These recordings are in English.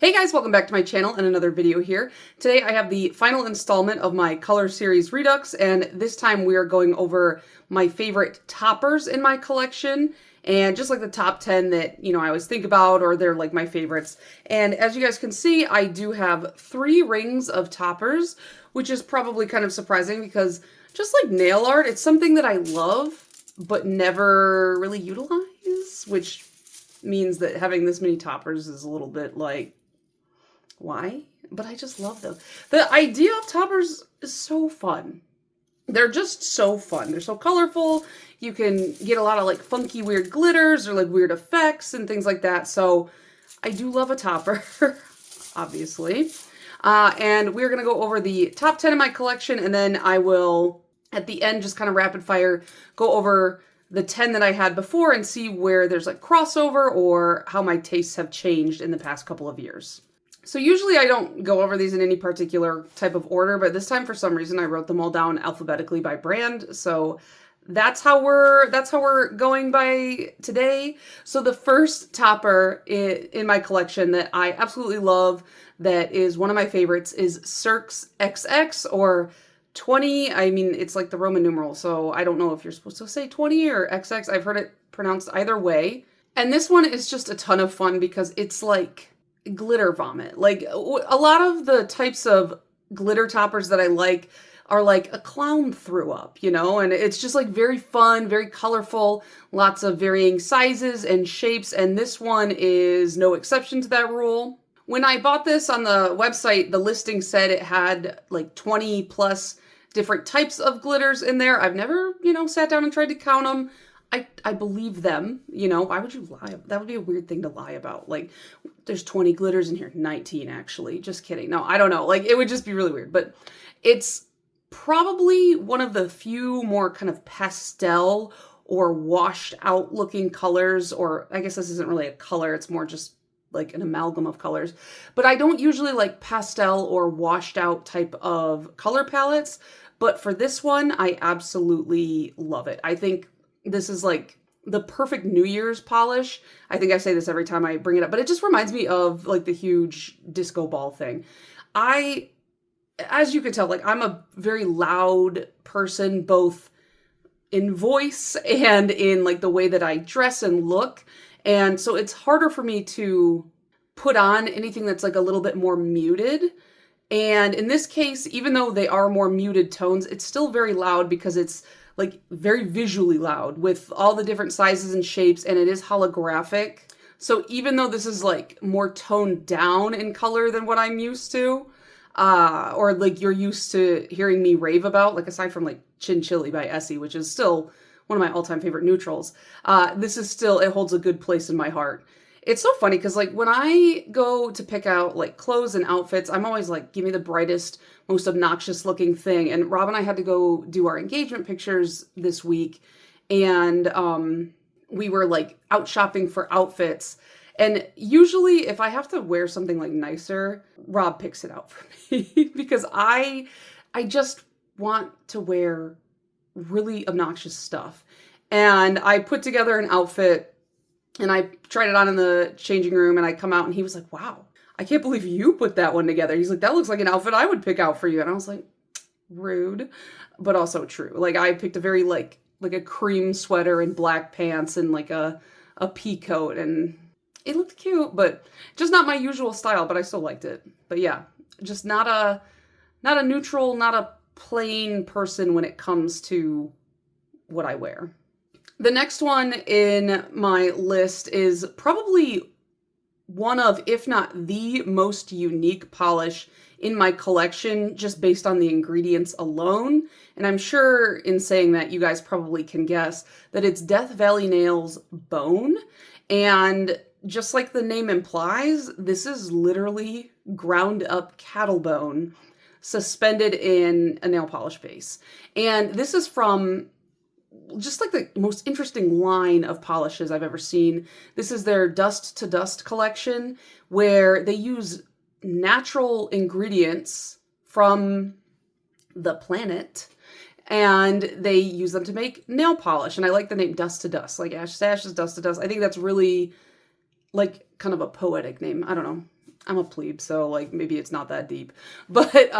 Hey guys, welcome back to my channel and another video here. Today I have the final installment of my color series Redux, and this time we are going over my favorite toppers in my collection and just like the top 10 that, I always think about, or they're like my favorites. And as you guys can see, I do have 3 rings of toppers, which is probably kind of surprising because just like nail art, it's something that I love but never really utilize, which means that having this many toppers is a little bit like, why? But I just love them. The idea of toppers is so fun. They're just so fun. They're so colorful. You can get a lot of like funky weird glitters or like weird effects and things like that. So I do love a topper, obviously. And we're going to go over the top 10 of my collection, and then I will, at the end, just kind of rapid fire, go over the 10 that I had before and see where there's like crossover or how my tastes have changed in the past couple of years. So usually I don't go over these in any particular type of order, but this time for some reason I wrote them all down alphabetically by brand. So that's how we're going by today. So the first topper in my collection that I absolutely love, that is one of my favorites, is CSXX, or 20. I mean, it's like the Roman numeral, so I don't know if you're supposed to say 20 or XX. I've heard it pronounced either way. And this one is just a ton of fun because it's like glitter vomit. Like a lot of the types of glitter toppers that I like are like a clown threw up, and it's just like very fun, very colorful, lots of varying sizes and shapes, and this one is no exception to that rule. When I bought this on the website, the listing said it had like 20 plus different types of glitters in there. I've never, sat down and tried to count them. I believe them, why would you lie? That would be a weird thing to lie about. Like, there's 20 glitters in here, 19 actually, just kidding. No, I don't know. Like, it would just be really weird, but it's probably one of the few more kind of pastel or washed out looking colors, or I guess this isn't really a color, it's more just like an amalgam of colors. But I don't usually like pastel or washed out type of color palettes, but for this one, I absolutely love it. I think this is like the perfect New Year's polish. I think I say this every time I bring it up, but it just reminds me of like the huge disco ball thing. As you can tell, like I'm a very loud person, both in voice and in like the way that I dress and look. And so it's harder for me to put on anything that's like a little bit more muted. And in this case, even though they are more muted tones, it's still very loud because it's like very visually loud with all the different sizes and shapes, and it is holographic. So even though this is like more toned down in color than what I'm used to, or like you're used to hearing me rave about, like aside from like Chin Chili by Essie, which is still one of my all-time favorite neutrals, this is still, it holds a good place in my heart. It's so funny because like when I go to pick out like clothes and outfits, I'm always like, give me the brightest, most obnoxious looking thing. And Rob and I had to go do our engagement pictures this week, and we were like out shopping for outfits. And usually if I have to wear something like nicer, Rob picks it out for me because I just want to wear really obnoxious stuff. And I put together an outfit and I tried it on in the changing room, and I come out and he was like, wow, I can't believe you put that one together. He's like, that looks like an outfit I would pick out for you. And I was like, rude, but also true. Like I picked a very like a cream sweater and black pants and like a pea coat, and it looked cute, but just not my usual style, but I still liked it. But yeah, just not a neutral, not a plain person when it comes to what I wear. The next one in my list is probably one of, if not the most unique polish in my collection, just based on the ingredients alone. And I'm sure in saying that, you guys probably can guess that it's Death Valley Nails Bone. And just like the name implies, this is literally ground up cattle bone suspended in a nail polish base. And this is from just like the most interesting line of polishes I've ever seen. This is their Dust to Dust collection, where they use natural ingredients from the planet and they use them to make nail polish. And I like the name Dust to Dust, like Ash Sash's Dust to Dust. I think that's really like kind of a poetic name. I don't know. I'm a plebe, so like maybe it's not that deep. But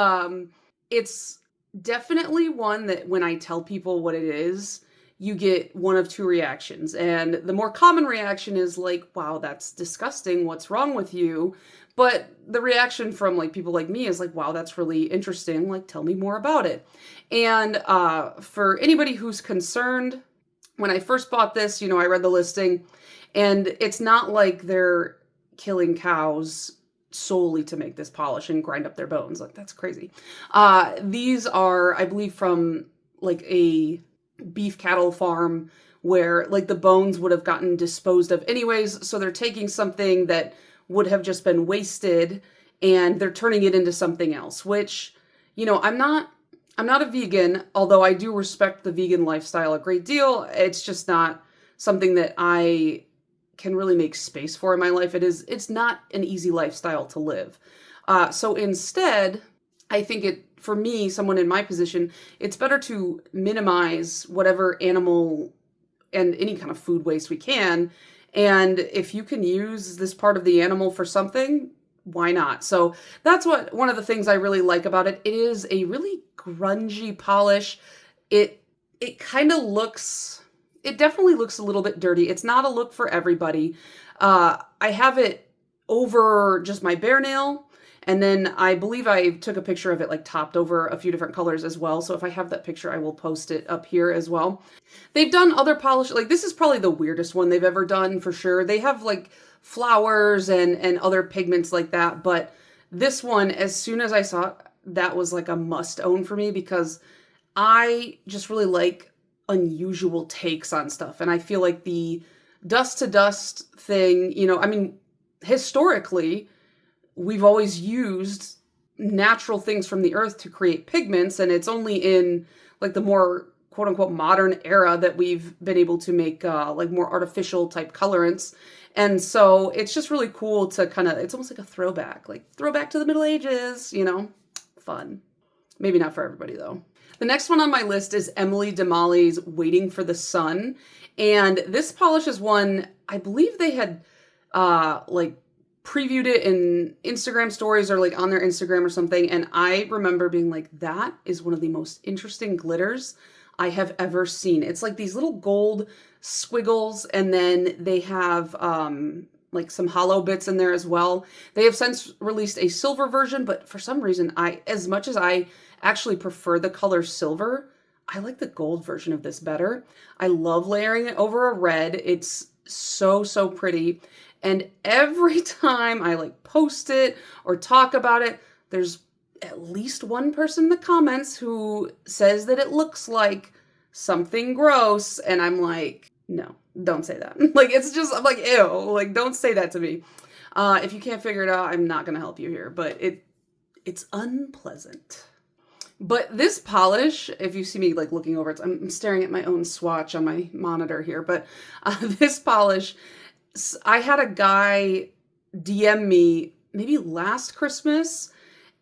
it's definitely one that when I tell people what it is, you get one of two reactions. And the more common reaction is like, wow, that's disgusting. What's wrong with you? But the reaction from like people like me is like, wow, that's really interesting. Like, tell me more about it. And for anybody who's concerned, when I first bought this, you know, I read the listing, and it's not like they're killing cows solely to make this polish and grind up their bones. Like, that's crazy. These are, I believe, from like a beef cattle farm where like the bones would have gotten disposed of anyways. So they're taking something that would have just been wasted and they're turning it into something else, which, you know, I'm not a vegan, although I do respect the vegan lifestyle a great deal. It's just not something that I can really make space for in my life. It's not an easy lifestyle to live. So instead, I think for me, someone in my position, it's better to minimize whatever animal and any kind of food waste we can. And if you can use this part of the animal for something, why not? So that's one of the things I really like about it. It is a really grungy polish. It kind of looks, it definitely looks a little bit dirty. It's not a look for everybody. I have it over just my bare nail. And then I believe I took a picture of it like topped over a few different colors as well. So if I have that picture, I will post it up here as well. They've done other polish, like this is probably the weirdest one they've ever done for sure. They have like flowers and other pigments like that. But this one, as soon as I saw it, that was like a must own for me because I just really like unusual takes on stuff. And I feel like the dust to dust thing, you know, I mean, historically, we've always used natural things from the earth to create pigments. And it's only in like the more quote unquote modern era that we've been able to make like more artificial type colorants. And so it's just really cool to kind of, it's almost like a throwback to the Middle Ages, you know, fun. Maybe not for everybody though. The next one on my list is Emily DeMolly's Waiting for the Sun. And this polish is one, I believe they had like previewed it in Instagram stories or like on their Instagram or something. And I remember being like, that is one of the most interesting glitters I have ever seen. It's like these little gold squiggles, and then they have like some hollow bits in there as well. They have since released a silver version, but for some reason, as much as I actually prefer the color silver, I like the gold version of this better. I love layering it over a red. It's so pretty. And every time I like post it or talk about it, there's at least one person in the comments who says that it looks like something gross. And I'm like, no, don't say that. Like, it's just, I'm like, ew, like, don't say that to me. If you can't figure it out, I'm not going to help you here, but it's unpleasant. But this polish, if you see me like looking over it, I'm staring at my own swatch on my monitor here, but this polish, I had a guy DM me maybe last Christmas,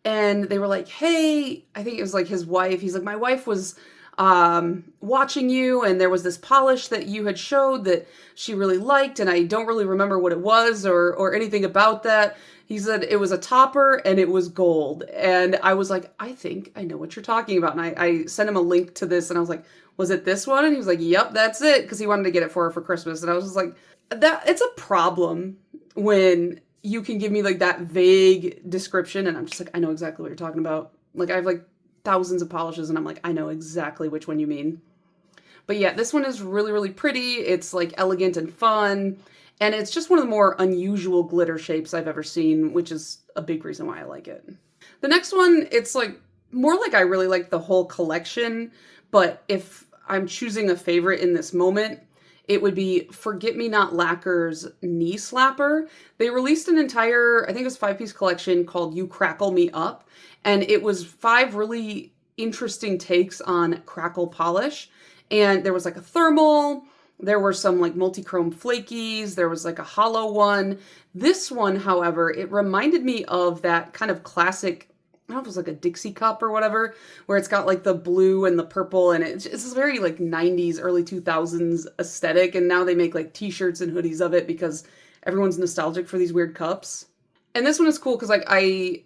and they were like, hey, I think it was like his wife. He's like, my wife was watching you, and there was this polish that you had showed that she really liked, and I don't really remember what it was or anything about that. He said it was a topper and it was gold. And I was like, I think I know what you're talking about. And I sent him a link to this, and I was like, was it this one? And he was like, yep, that's it. Because he wanted to get it for her for Christmas. And I was just like, it's a problem when you can give me like that vague description and I'm just like, I know exactly what you're talking about. Like, I have like thousands of polishes and I'm like, I know exactly which one you mean. But yeah, this one is really pretty. It's like elegant and fun. And it's just one of the more unusual glitter shapes I've ever seen, which is a big reason why I like it. The next one, it's like more like I really like the whole collection. But if I'm choosing a favorite in this moment, it would be Forget Me Not Lacquer's Knee Slapper. They released an entire, I think it was 5-piece collection called You Crackle Me Up. And it was 5 really interesting takes on crackle polish. And there was like a thermal, there were some like multi-chrome flakies, there was like a hollow one. This one, however, it reminded me of that kind of classic, I don't know if it was like a Dixie cup or whatever, where it's got like the blue and the purple, and it's this very like 90s, early 2000s aesthetic. And now they make like t-shirts and hoodies of it because everyone's nostalgic for these weird cups. And this one is cool because like I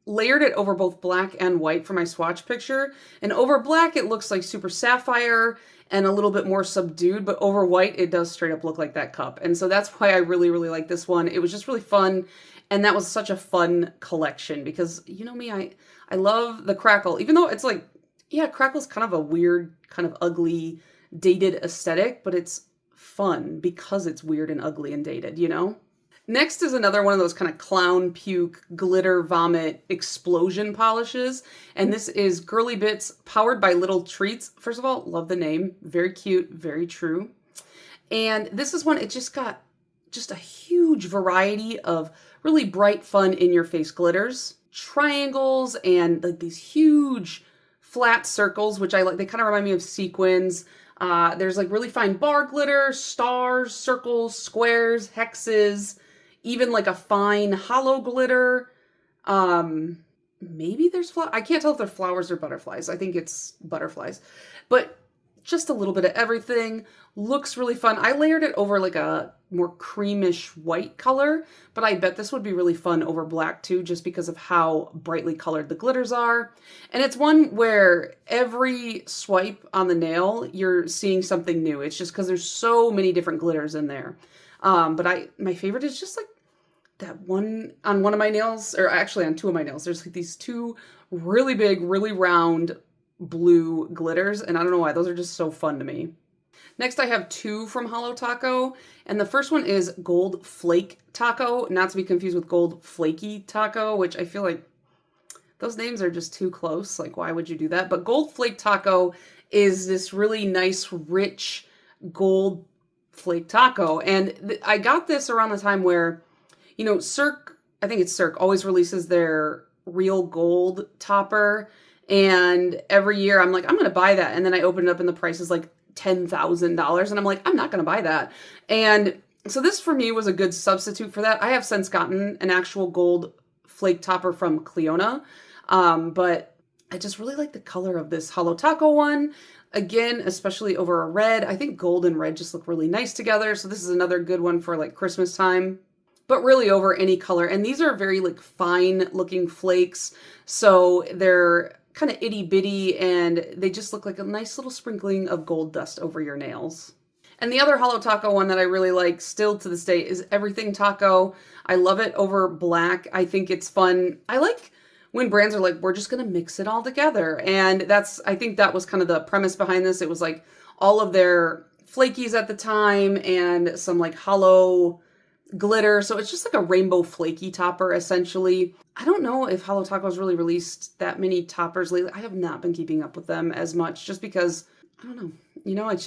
layered it over both black and white for my swatch picture. And over black, it looks like super sapphire and a little bit more subdued, but over white, it does straight up look like that cup. And so that's why I really, really like this one. It was just really fun. And that was such a fun collection because, you know me, I love the crackle, even though it's like, yeah, crackle's kind of a weird, kind of ugly, dated aesthetic, but it's fun because it's weird and ugly and dated, you know? Next is another one of those kind of clown puke, glitter vomit explosion polishes. And this is Girly Bits powered by Little Treats. First of all, love the name. Very cute, very true. And this is one, it just got just a huge variety of really bright, fun, in-your-face glitters. Triangles and like these huge flat circles, which I like. They kind of remind me of sequins. There's like really fine bar glitter, stars, circles, squares, hexes, even like a fine hollow glitter. Maybe there's I can't tell if they're flowers or butterflies. I think it's butterflies, but just a little bit of everything. Looks really fun. I layered it over like a more creamish white color, but I bet this would be really fun over black too, just because of how brightly colored the glitters are. And it's one where every swipe on the nail, you're seeing something new. It's just because there's so many different glitters in there. But my favorite is just like that one on one of my nails, or actually on two of my nails. There's like these two really big, really round blue glitters, and I don't know why. Those are just so fun to me. Next, I have two from Holo Taco, and the first one is Gold Flake Taco, not to be confused with Gold Flaky Taco, which I feel like those names are just too close. Like, why would you do that? But Gold Flake Taco is this really nice, rich gold flake taco, and I got this around the time where, you know, Cirque, I think it's Cirque, always releases their real gold topper, and every year I'm like, I'm going to buy that, and then I open it up and the price is like $10,000, and I'm like, I'm not going to buy that. And so this for me was a good substitute for that. I have since gotten an actual gold flake topper from Cleona, but I just really like the color of this Holo Taco one. Again, especially over a red. I think gold and red just look really nice together. So this is another good one for like Christmas time, but really over any color. And these are very like fine looking flakes. So they're kind of itty bitty and they just look like a nice little sprinkling of gold dust over your nails. And the other Holo Taco one that I really like still to this day is Everything Taco. I love it over black. I think it's fun. I like when brands are like, we're just going to mix it all together. And I think that was kind of the premise behind this. It was like all of their flakies at the time and some like hollow glitter. So it's just like a rainbow flaky topper, essentially. I don't know if Holo Taco's really released that many toppers lately. I have not been keeping up with them as much just because, I don't know, you know, it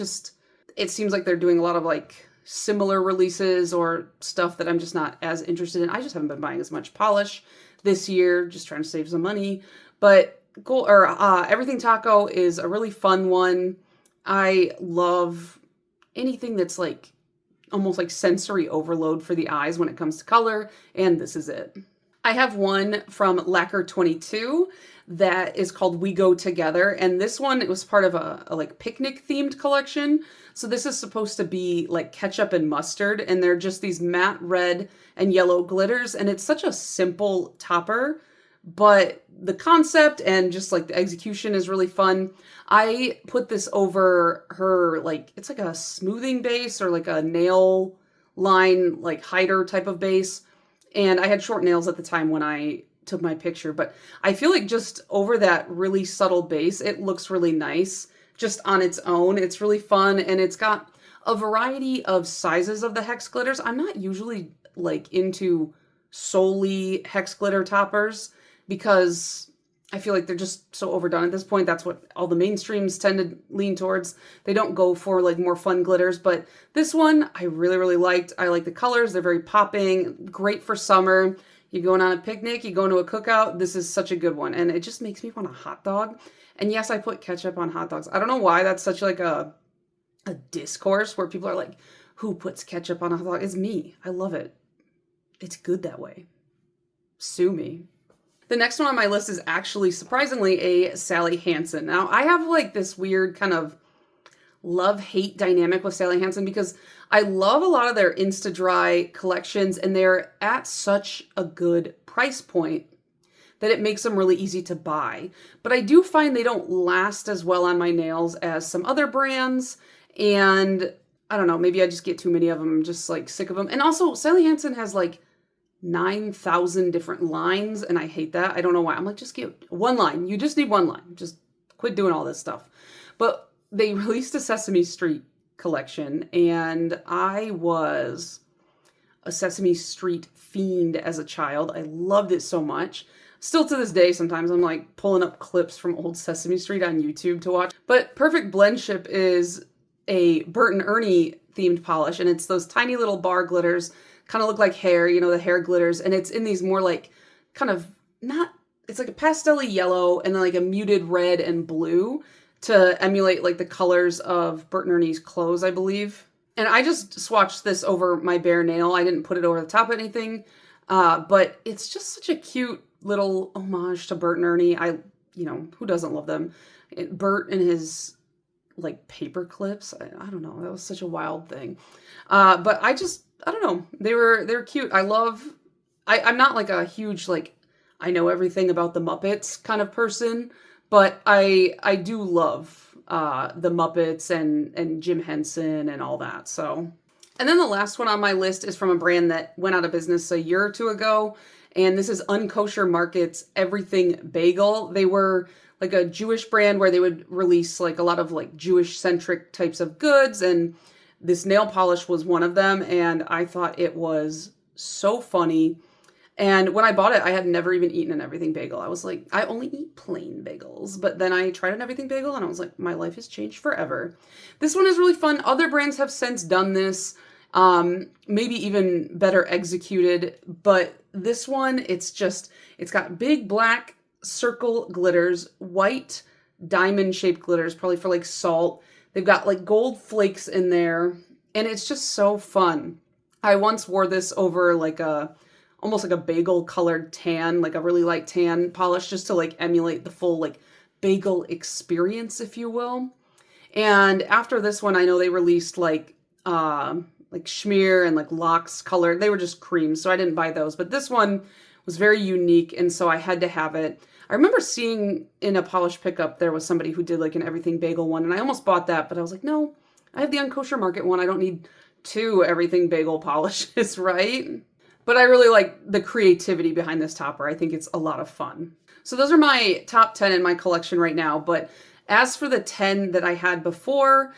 seems like they're doing a lot of like similar releases or stuff that I'm just not as interested in. I just haven't been buying as much polish this year, just trying to save some money. But Everything Taco is a really fun one. I love anything that's like almost like sensory overload for the eyes when it comes to color, and this is it. I have one from Lacquer 22 that is called We Go Together, and this one, it was part of a like picnic themed collection. So this is supposed to be like ketchup and mustard, and they're just these matte red and yellow glitters, and it's such a simple topper, but the concept and just like the execution is really fun. I put this over her, like, it's like a smoothing base or like a nail line, like hider type of base. And I had short nails at the time when I took my picture, but I feel like just over that really subtle base, it looks really nice just on its own. It's really fun, and it's got a variety of sizes of the hex glitters. I'm not usually like into solely hex glitter toppers because I feel like they're just so overdone at this point. That's what all the mainstreams tend to lean towards. They don't go for like more fun glitters, but this one I really, really liked. I like the colors. They're very popping, great for summer. You're going on a picnic, you go to a cookout. This is such a good one, and it just makes me want a hot dog. And yes, I put ketchup on hot dogs. I don't know why that's such like a discourse where people are like, who puts ketchup on a hot dog? It's me. I love it. It's good that way. Sue me. The next one on my list is actually, surprisingly, a Sally Hansen. Now, I have like this weird kind of love-hate dynamic with Sally Hansen because I love a lot of their Insta-Dry collections, and they're at such a good price point that it makes them really easy to buy. But I do find they don't last as well on my nails as some other brands, and I don't know, maybe I just get too many of them. I'm just like sick of them. And also, Sally Hansen has like 9,000 different lines, and I hate that. I don't know why. I'm like, just get one line. You just need one line. Just quit doing all this stuff. But they released a Sesame Street collection, and I was a Sesame Street fiend as a child. I loved it so much. Still to this day, sometimes I'm like pulling up clips from old Sesame Street on YouTube to watch. But Perfect Blendship is a Bert and Ernie themed polish, and it's those tiny little bar glitters, kind of look like hair, you know, the hair glitters, and it's in these more like kind of not, it's like a pastel-y yellow and then like a muted red and blue to emulate like the colors of Bert and Ernie's clothes, I believe. And I just swatched this over my bare nail. I didn't put it over the top of anything, but it's just such a cute little homage to Bert and Ernie. You know, who doesn't love them? Bert and his like paper clips. I don't know. That was such a wild thing. But I don't know. They're cute. I'm not like a huge, like, I know everything about the Muppets kind of person, but I do love the Muppets and Jim Henson and all that. So, and then the last one on my list is from a brand that went out of business a year or two ago. And this is Unkosher Market's Everything Bagel. They were like a Jewish brand where they would release like a lot of like Jewish centric types of goods. And this nail polish was one of them. And I thought it was so funny. And when I bought it, I had never even eaten an Everything Bagel. I was like, I only eat plain bagels. But then I tried an Everything Bagel and I was like, my life has changed forever. This one is really fun. Other brands have since done this, maybe even better executed. But this one, it's got big black circle glitters, white diamond shaped glitters, probably for like salt. They've got like gold flakes in there. And it's just so fun. I once wore this over like almost like a bagel colored tan, like a really light tan polish, just to like emulate the full like bagel experience, if you will. And after this one, I know they released like Schmear and like Lox colored. They were just creams, so I didn't buy those. But this one was very unique, and so I had to have it. I remember seeing in a polish pickup, there was somebody who did like an Everything Bagel one, and I almost bought that, but I was like, no, I have the Unkosher Market one. I don't need two Everything Bagel polishes, right? But I really like the creativity behind this topper. I think it's a lot of fun. So those are my top 10 in my collection right now. But as for the 10 that I had before,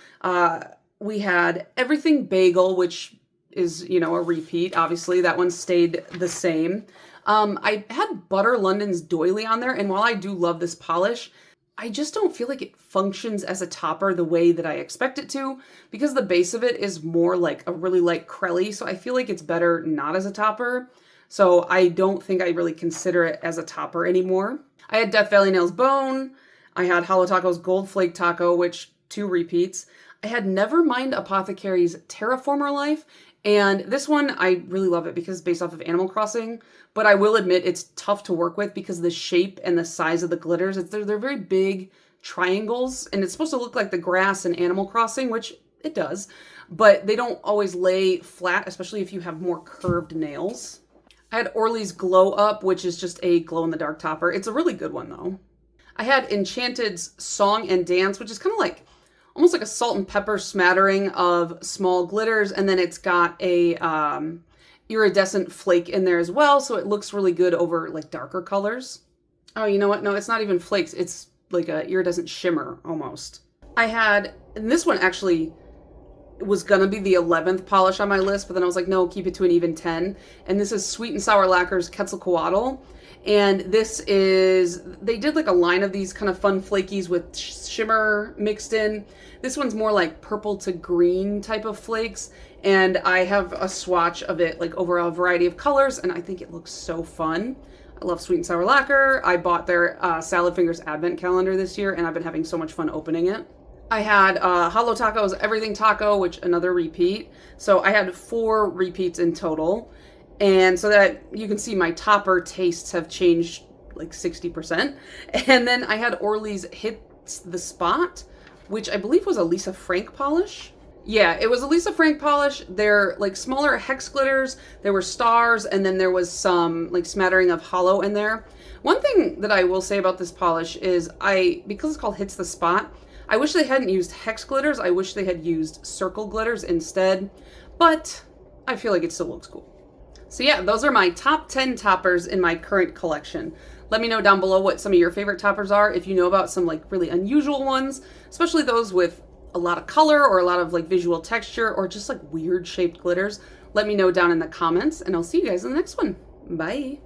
we had Everything Bagel, which is, you know, a repeat. Obviously, that one stayed the same. I had Butter London's Doily on there, and while I do love this polish, I just don't feel like it functions as a topper the way that I expect it to, because the base of it is more like a really light crelly, so I feel like it's better not as a topper. So I don't think I really consider it as a topper anymore. I had Death Valley Nails Bone. I had Holo Taco's Gold Flake Taco, which 2 repeats. I had Nevermind Apothecary's Terraformer Life, and this one, I really love it because it's based off of Animal Crossing, but I will admit it's tough to work with because the shape and the size of the glitters, they're very big triangles, and it's supposed to look like the grass in Animal Crossing, which it does, but they don't always lay flat, especially if you have more curved nails. I had ORS Glow Up, which is just a glow-in-the-dark topper. It's a really good one, though. I had Enchanted's Song and Dance, which is kind of like almost like a salt and pepper smattering of small glitters, and then it's got a iridescent flake in there as well, so it looks really good over like darker colors. Oh, you know what? No, it's not even flakes. It's like a iridescent shimmer almost. I had, and this one actually was gonna be the 11th polish on my list, but then I was like, no, keep it to an even 10. And this is Sweet and Sour Lacquer's Quetzalcoatl. And this is, they did like a line of these kind of fun flakies with shimmer mixed in. This one's more like purple to green type of flakes. And I have a swatch of it like over a variety of colors, and I think it looks so fun. I love Sweet and Sour Lacquer. I bought their Salad Fingers Advent Calendar this year, and I've been having so much fun opening it. I had Holo Taco's Everything Taco, which another repeat. So I had 4 repeats in total. And so that you can see my topper tastes have changed like 60%. And then I had ORS Hits the Spot, which I believe was a Lisa Frank polish. Yeah, it was a Lisa Frank polish. They're like smaller hex glitters. There were stars, and then there was some like smattering of hollow in there. One thing that I will say about this polish is because it's called Hits the Spot, I wish they hadn't used hex glitters. I wish they had used circle glitters instead, but I feel like it still looks cool. So yeah, those are my top 10 toppers in my current collection. Let me know down below what some of your favorite toppers are. If you know about some like really unusual ones, especially those with a lot of color or a lot of like visual texture or just like weird shaped glitters, let me know down in the comments, and I'll see you guys in the next one. Bye.